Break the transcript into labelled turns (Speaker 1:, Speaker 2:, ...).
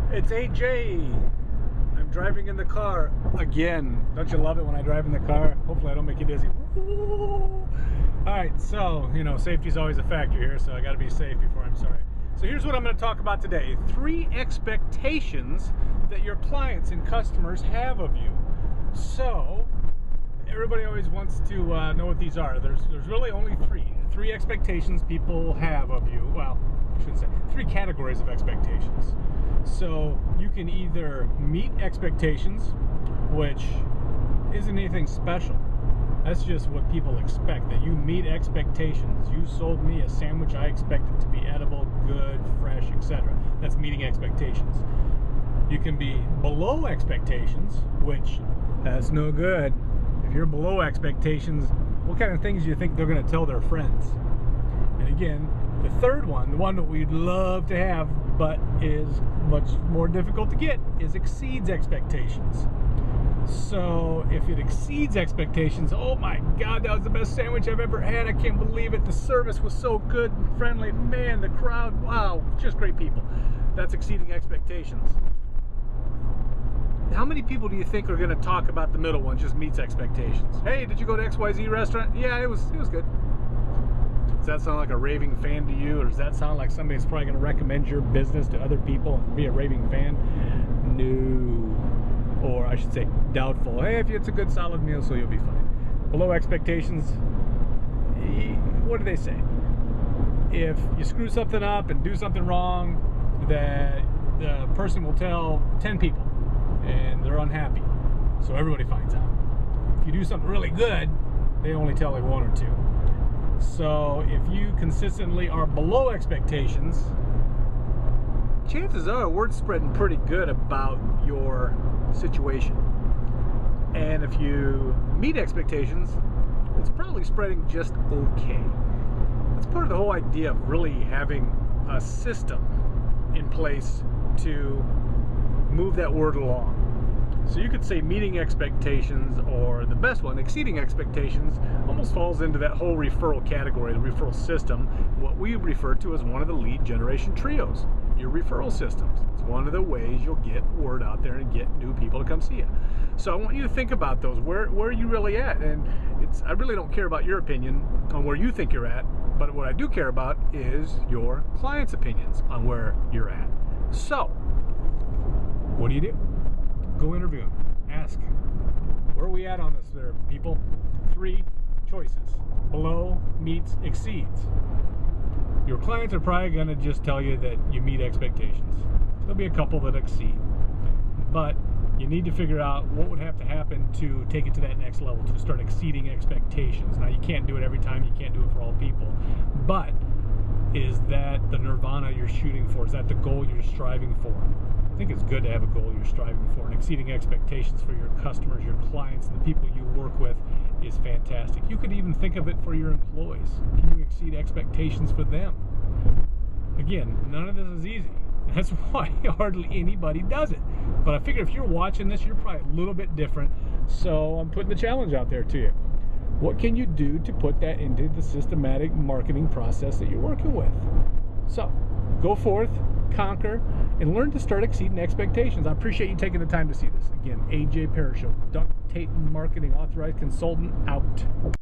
Speaker 1: It's AJ. I'm driving in the car again. Don't you love it when I drive in the car? Hopefully I don't make you dizzy. Alright, so, safety is always a factor here, so I got to be safe before I'm sorry. So here's what I'm going to talk about today. 3 expectations that your clients and customers have of you. So, everybody always wants to know what these are. There's really only 3 expectations people have of you. Well, I shouldn't say 3 categories of expectations. So you can either meet expectations, which isn't anything special. That's just what people expect, that you meet expectations. You sold me a sandwich, I expect it to be edible, good, fresh, etc. That's meeting expectations. You can be below expectations, which that's no good. If you're below expectations, what kind of things do you think they're going to tell their friends? And again, the third one, the one that we'd love to have but is much more difficult to get, is exceeds expectations. So if it exceeds expectations, oh my God, that was the best sandwich I've ever had. I can't believe it. The service was so good and friendly. Man, the crowd, wow, just great people. That's exceeding expectations. How many people do you think are going to talk about the middle one, just meets expectations? Hey, did you go to XYZ restaurant? Yeah, it was good. Does that sound like a raving fan to you, or does that sound like somebody that's probably going to recommend your business to other people and be a raving fan? No. Or I should say doubtful. Hey, if it's a good solid meal, so you'll be fine. Below expectations, what do they say? If you screw something up and do something wrong, that the person will tell 10 people and they're unhappy, so everybody finds out. If you do something really good, they only tell like 1 or 2. So if you consistently are below expectations, chances are word's spreading pretty good about your situation. And if you meet expectations, it's probably spreading just okay. That's part of the whole idea of really having a system in place to move that word along. So you could say meeting expectations, or the best one, exceeding expectations, almost falls into that whole referral category, the referral system, what we refer to as one of the lead generation trios, your referral systems. It's one of the ways you'll get word out there and get new people to come see you. So I want you to think about those. Where are you really at? And I really don't care about your opinion on where you think you're at, but what I do care about is your clients' opinions on where you're at. So, what do? Go interview them. Ask, where are we at on this there, people? 3 choices. Below, meets, exceeds. Your clients are probably going to just tell you that you meet expectations. There'll be a couple that exceed. But you need to figure out what would have to happen to take it to that next level, to start exceeding expectations. Now, you can't do it every time. You can't do it for all people. But is that the nirvana you're shooting for? Is that the goal you're striving for? I think it's good to have a goal you're striving for, and exceeding expectations for your customers, your clients, and the people you work with is fantastic. You could even think of it for your employees. Can you exceed expectations for them? Again, none of this is easy. That's why hardly anybody does it. But I figure if you're watching this, you're probably a little bit different. So I'm putting the challenge out there to you. What can you do to put that into the systematic marketing process that you're working with? So, go forth, conquer, and learn to start exceeding expectations. I appreciate you taking the time to see this. Again, AJ Perisho, Duct Tape Marketing Authorized Consultant, out.